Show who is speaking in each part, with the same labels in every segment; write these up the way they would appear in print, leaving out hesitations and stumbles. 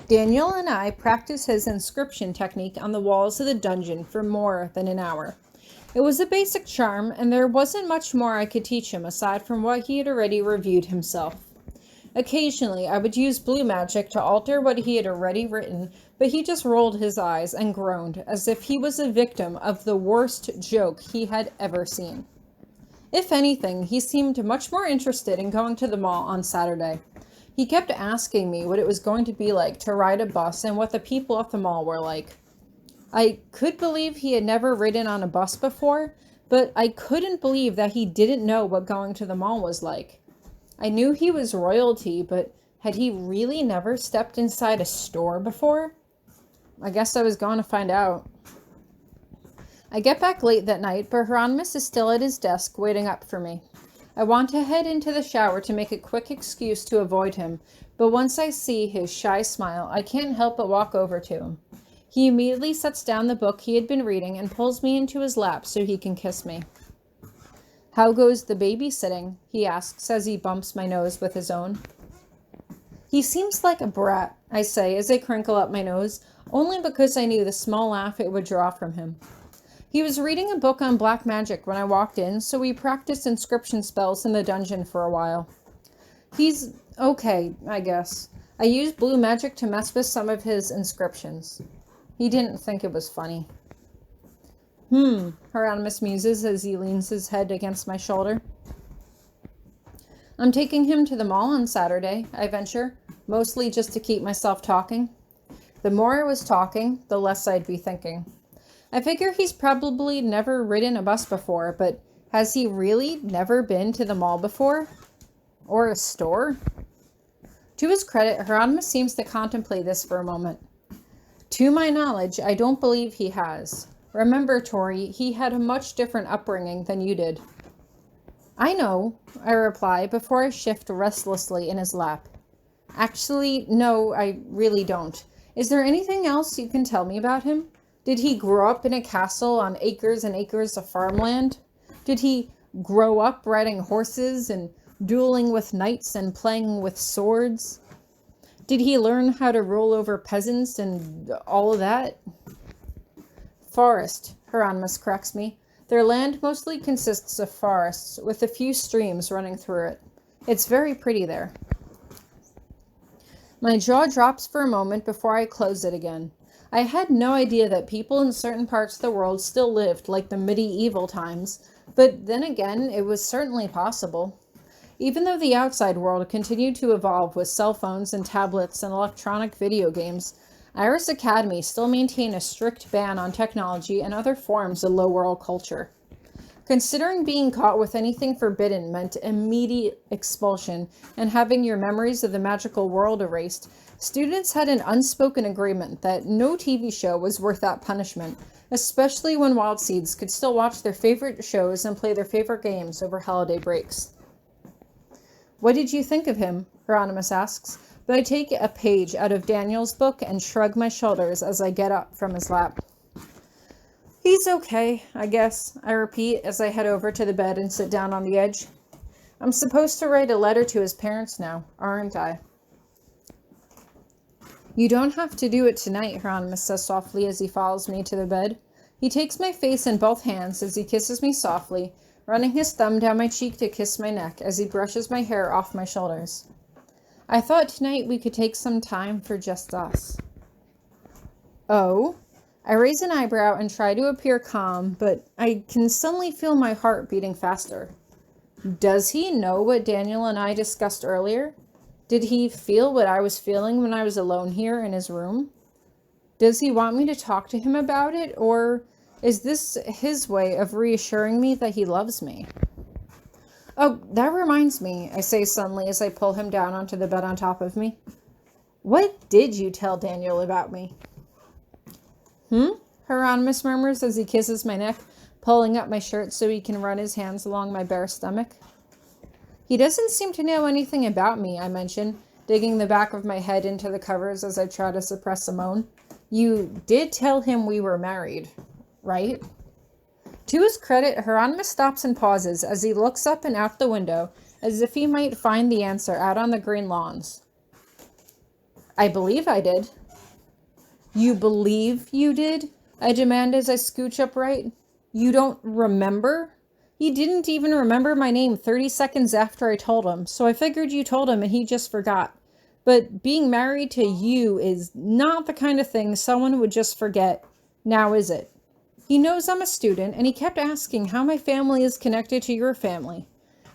Speaker 1: Daniel and I practiced his inscription technique on the walls of the dungeon for more than an hour. It was a basic charm, and there wasn't much more I could teach him aside from what he had already reviewed himself. Occasionally, I would use blue magic to alter what he had already written, but he just rolled his eyes and groaned as if he was a victim of the worst joke he had ever seen. If anything, he seemed much more interested in going to the mall on Saturday. He kept asking me what it was going to be like to ride a bus and what the people at the mall were like. I could believe he had never ridden on a bus before, but I couldn't believe that he didn't know what going to the mall was like. I knew he was royalty, but had he really never stepped inside a store before? I guess I was going to find out. I get back late that night, but Hieronymous is still at his desk waiting up for me. I want to head into the shower to make a quick excuse to avoid him, but once I see his shy smile, I can't help but walk over to him. He immediately sets down the book he had been reading and pulls me into his lap so he can kiss me. "How goes the babysitting?" he asks as he bumps my nose with his own. "He seems like a brat," I say as I crinkle up my nose, only because I knew the small laugh it would draw from him. He was reading a book on black magic when I walked in, so we practiced inscription spells in the dungeon for a while. He's okay, I guess. I used blue magic to mess with some of his inscriptions. He didn't think it was funny. Hieronymous muses as he leans his head against my shoulder. "I'm taking him to the mall on Saturday," I venture, mostly just to keep myself talking. The more I was talking, the less I'd be thinking. I figure he's probably never ridden a bus before, but has he really never been to the mall before? Or a store? To his credit, Hieronymous seems to contemplate this for a moment. To my knowledge, I don't believe he has. Remember, Tori, he had a much different upbringing than you did. "I know," I reply before I shift restlessly in his lap. "Actually, no, I really don't. Is there anything else you can tell me about him? Did he grow up in a castle on acres and acres of farmland? Did he grow up riding horses and dueling with knights and playing with swords? Did he learn how to rule over peasants and all of that?" "Forest," Hieronymous corrects me. "Their land mostly consists of forests, with a few streams running through it. It's very pretty there." My jaw drops for a moment before I close it again. I had no idea that people in certain parts of the world still lived like the medieval times, but then again, it was certainly possible. Even though the outside world continued to evolve with cell phones and tablets and electronic video games, Iris Academy still maintained a strict ban on technology and other forms of low-world culture. Considering being caught with anything forbidden meant immediate expulsion and having your memories of the magical world erased, students had an unspoken agreement that no TV show was worth that punishment, especially when Wild Seeds could still watch their favorite shows and play their favorite games over holiday breaks. "What did you think of him?" Hieronymous asks, but I take a page out of Daniel's book and shrug my shoulders as I get up from his lap. "He's okay, I guess," I repeat as I head over to the bed and sit down on the edge. "I'm supposed to write a letter to his parents now, aren't I?" "You don't have to do it tonight," Hieronymous says softly as he follows me to the bed. He takes my face in both hands as he kisses me softly, running his thumb down my cheek to kiss my neck as he brushes my hair off my shoulders. "I thought tonight we could take some time for just us." "Oh?" I raise an eyebrow and try to appear calm, but I can suddenly feel my heart beating faster. Does he know what Daniel and I discussed earlier? Did he feel what I was feeling when I was alone here in his room? Does he want me to talk to him about it, or is this his way of reassuring me that he loves me? "Oh, that reminds me," I say suddenly as I pull him down onto the bed on top of me. "What did you tell Daniel about me?" Hieronymous murmurs as he kisses my neck, pulling up my shirt so he can run his hands along my bare stomach. "He doesn't seem to know anything about me," I mention, digging the back of my head into the covers as I try to suppress a moan. "You did tell him we were married, right?" To his credit, Hieronymous stops and pauses as he looks up and out the window, as if he might find the answer out on the green lawns. I believe I did. You believe you did? I demand as I scooch upright. You don't remember? He didn't even remember my name 30 seconds after I told him, so I figured you told him and he just forgot. But being married to you is not the kind of thing someone would just forget, now is it? He knows I'm a student, and he kept asking how my family is connected to your family.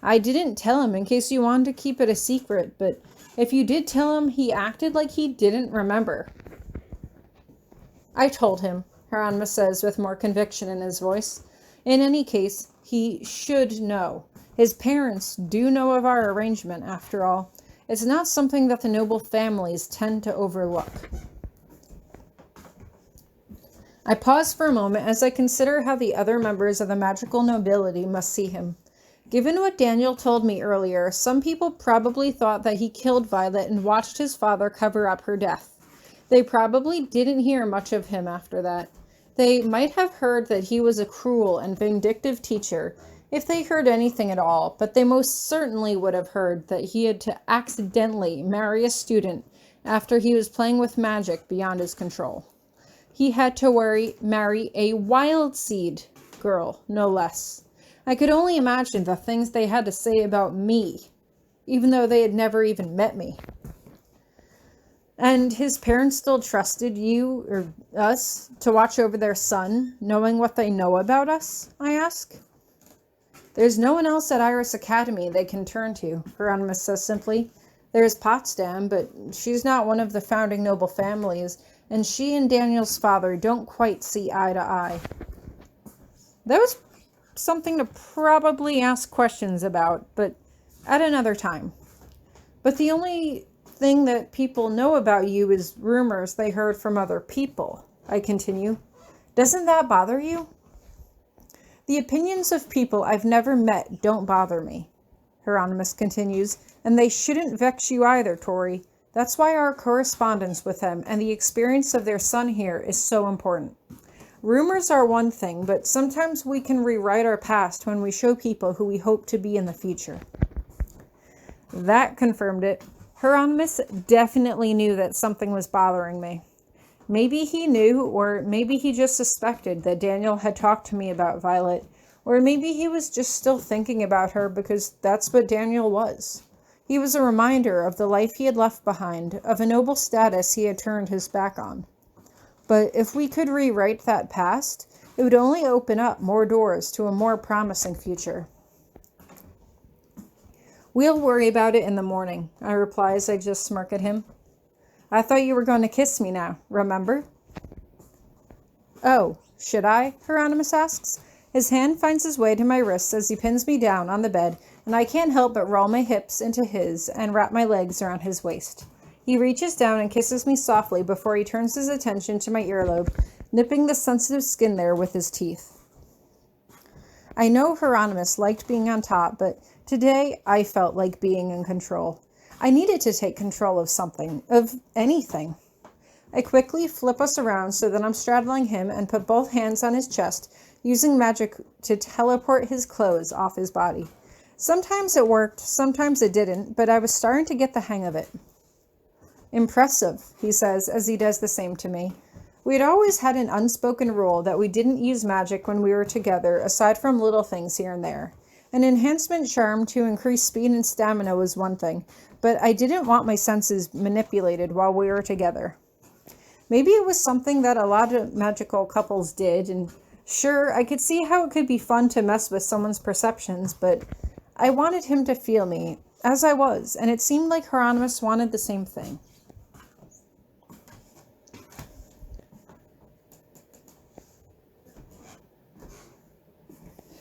Speaker 1: I didn't tell him in case you wanted to keep it a secret, but if you did tell him, he acted like he didn't remember. I told him, Hieronymous says with more conviction in his voice. In any case, he should know. His parents do know of our arrangement, after all. It's not something that the noble families tend to overlook. I pause for a moment as I consider how the other members of the magical nobility must see him. Given what Daniel told me earlier, some people probably thought that he killed Violet and watched his father cover up her death. They probably didn't hear much of him after that. They might have heard that he was a cruel and vindictive teacher, if they heard anything at all, but they most certainly would have heard that he had to accidentally marry a student after he was playing with magic beyond his control. He had to marry a wild seed girl, no less. I could only imagine the things they had to say about me, even though they had never even met me. And his parents still trusted you, or us, to watch over their son, knowing what they know about us, I ask. There's no one else at Iris Academy they can turn to, Hieronymous says simply. There's Potsdam, but she's not one of the founding noble families, and she and Daniel's father don't quite see eye to eye. That was something to probably ask questions about, but at another time. But the only thing that people know about you is rumors they heard from other people, I continue. Doesn't that bother you? The opinions of people I've never met don't bother me, Hieronymous continues, and they shouldn't vex you either, Tori. That's why our correspondence with them and the experience of their son here is so important. Rumors are one thing, but sometimes we can rewrite our past when we show people who we hope to be in the future. That confirmed it. Hieronymous definitely knew that something was bothering me. Maybe he knew, or maybe he just suspected that Daniel had talked to me about Violet, or maybe he was just still thinking about her because that's what Daniel was. He was a reminder of the life he had left behind, of a noble status he had turned his back on. But if we could rewrite that past, it would only open up more doors to a more promising future. We'll worry about it in the morning, I reply as I just smirk at him. I thought you were going to kiss me now, remember? Oh, should I? Hieronymous asks. His hand finds his way to my wrist as he pins me down on the bed, and I can't help but roll my hips into his and wrap my legs around his waist. He reaches down and kisses me softly before he turns his attention to my earlobe, nipping the sensitive skin there with his teeth. I know Hieronymous liked being on top, but today I felt like being in control. I needed to take control of something, of anything. I quickly flip us around so that I'm straddling him and put both hands on his chest, using magic to teleport his clothes off his body. Sometimes it worked, sometimes it didn't, but I was starting to get the hang of it. Impressive, he says as he does the same to me. We had always had an unspoken rule that we didn't use magic when we were together, aside from little things here and there. An enhancement charm to increase speed and stamina was one thing, but I didn't want my senses manipulated while we were together. Maybe it was something that a lot of magical couples did, and sure, I could see how it could be fun to mess with someone's perceptions, but I wanted him to feel me, as I was, and it seemed like Hieronymous wanted the same thing.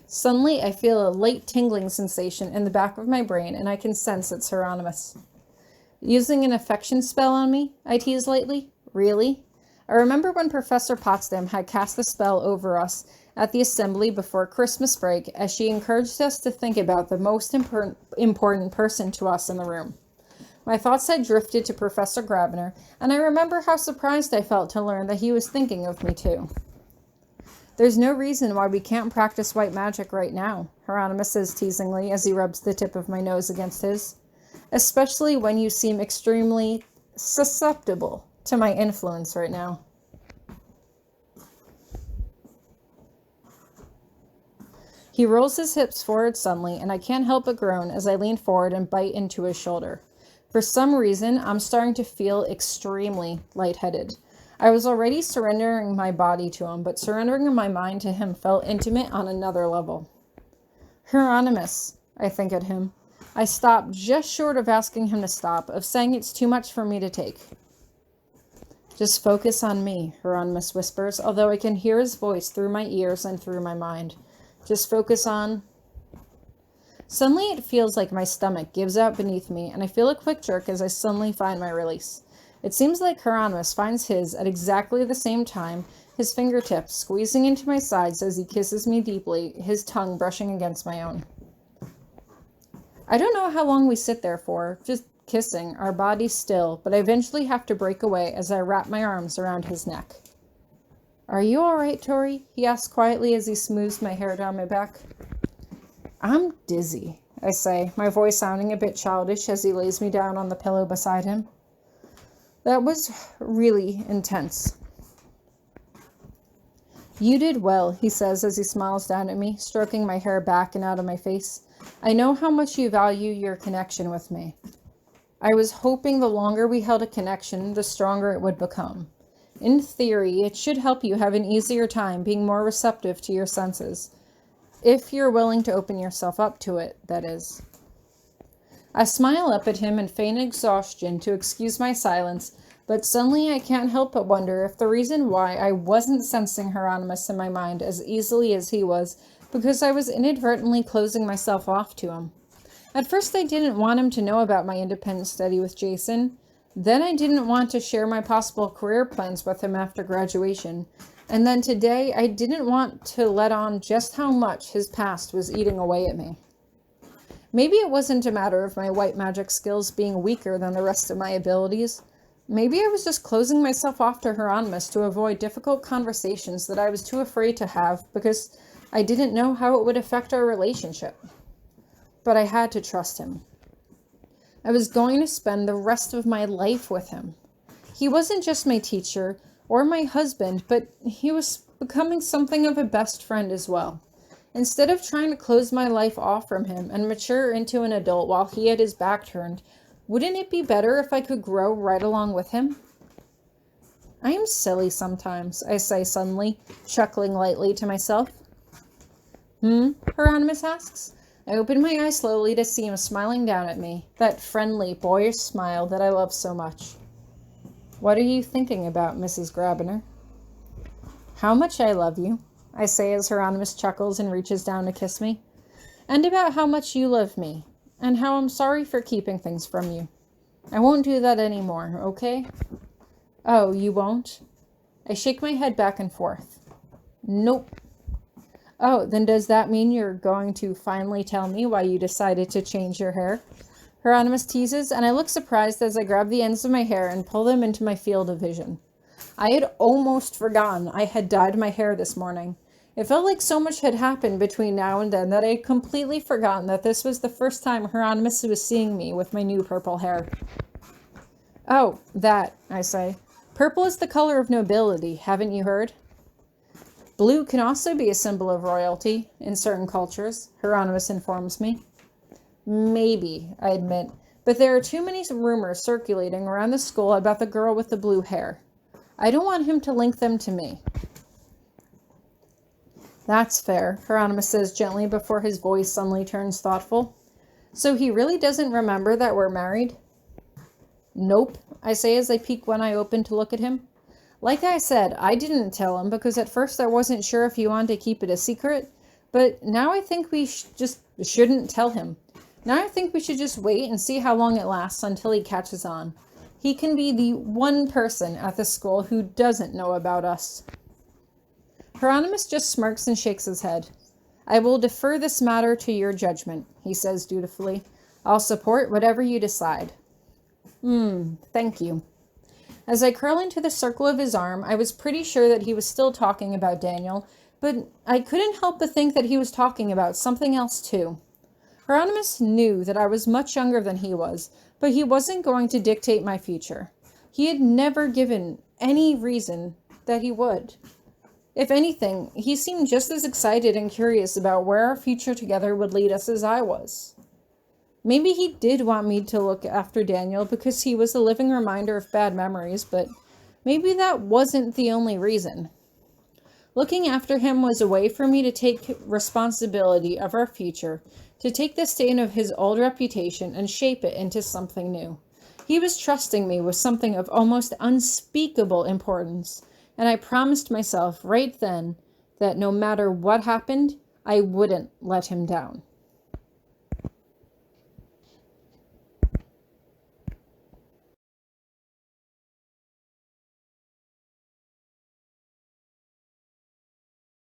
Speaker 1: Suddenly, I feel a light tingling sensation in the back of my brain, and I can sense it's Hieronymous. Using an affection spell on me? I tease lightly. Really? I remember when Professor Potsdam had cast the spell over us at the assembly before Christmas break, as she encouraged us to think about the most important person to us in the room. My thoughts had drifted to Professor Grabiner, and I remember how surprised I felt to learn that he was thinking of me too. There's no reason why we can't practice white magic right now, Hieronymous says teasingly as he rubs the tip of my nose against his. Especially when you seem extremely susceptible to my influence right now. He rolls his hips forward suddenly, and I can't help but groan as I lean forward and bite into his shoulder. For some reason, I'm starting to feel extremely lightheaded. I was already surrendering my body to him, but surrendering my mind to him felt intimate on another level. Hieronymous, I think at him. I stop just short of asking him to stop, of saying it's too much for me to take. Just focus on me, Hieronymous whispers, although I can hear his voice through my ears and through my mind. Just focus on... Suddenly it feels like my stomach gives out beneath me, and I feel a quick jerk as I suddenly find my release. It seems like Hieronymous finds his at exactly the same time, his fingertips squeezing into my sides as he kisses me deeply, his tongue brushing against my own. I don't know how long we sit there for, just kissing, our bodies still, but I eventually have to break away as I wrap my arms around his neck. Are you all right, Tori? He asks quietly as he smooths my hair down my back. I'm dizzy, I say, my voice sounding a bit childish as he lays me down on the pillow beside him. That was really intense. You did well, he says as he smiles down at me, stroking my hair back and out of my face. I know how much you value your connection with me. I was hoping the longer we held a connection, the stronger it would become. In theory, it should help you have an easier time being more receptive to your senses. If you're willing to open yourself up to it, that is. I smile up at him in feign exhaustion to excuse my silence, but suddenly I can't help but wonder if the reason why I wasn't sensing Hieronymous in my mind as easily as he was, because I was inadvertently closing myself off to him. At first I didn't want him to know about my independent study with Jason. Then I didn't want to share my possible career plans with him after graduation. And then today I didn't want to let on just how much his past was eating away at me. Maybe it wasn't a matter of my white magic skills being weaker than the rest of my abilities. Maybe I was just closing myself off to Hieronymous to avoid difficult conversations that I was too afraid to have because I didn't know how it would affect our relationship. But I had to trust him. I was going to spend the rest of my life with him. He wasn't just my teacher or my husband, but he was becoming something of a best friend as well. Instead of trying to close my life off from him and mature into an adult while he had his back turned, wouldn't it be better if I could grow right along with him? I am silly sometimes, I say suddenly, chuckling lightly to myself. Hieronymous asks. I open my eyes slowly to see him smiling down at me, that friendly, boyish smile that I love so much. What are you thinking about, Mrs. Grabiner? How much I love you, I say as Hieronymous chuckles and reaches down to kiss me. And about how much you love me, and how I'm sorry for keeping things from you. I won't do that anymore, okay? Oh, you won't? I shake my head back and forth. Nope. Oh, then does that mean you're going to finally tell me why you decided to change your hair? Hieronymous teases, and I look surprised as I grab the ends of my hair and pull them into my field of vision. I had almost forgotten I had dyed my hair this morning. It felt like so much had happened between now and then that I had completely forgotten that this was the first time Hieronymous was seeing me with my new purple hair. Oh, that, I say. Purple is the color of nobility, haven't you heard? Blue can also be a symbol of royalty in certain cultures, Hieronymous informs me. Maybe, I admit, but there are too many rumors circulating around the school about the girl with the blue hair. I don't want him to link them to me. That's fair, Hieronymous says gently before his voice suddenly turns thoughtful. So he really doesn't remember that we're married? Nope, I say as I peek one eye open to look at him. Like I said, I didn't tell him because at first I wasn't sure if he wanted to keep it a secret, but now I think we just shouldn't tell him. Now I think we should just wait and see how long it lasts until he catches on. He can be the one person at the school who doesn't know about us. Hieronymous just smirks and shakes his head. I will defer this matter to your judgment, he says dutifully. I'll support whatever you decide. Thank you. As I curl into the circle of his arm, I was pretty sure that he was still talking about Daniel, but I couldn't help but think that he was talking about something else too. Hieronymous knew that I was much younger than he was, but he wasn't going to dictate my future. He had never given any reason that he would. If anything, he seemed just as excited and curious about where our future together would lead us as I was. Maybe he did want me to look after Daniel because he was a living reminder of bad memories, but maybe that wasn't the only reason. Looking after him was a way for me to take responsibility of our future, to take the stain of his old reputation and shape it into something new. He was trusting me with something of almost unspeakable importance, and I promised myself right then that no matter what happened, I wouldn't let him down.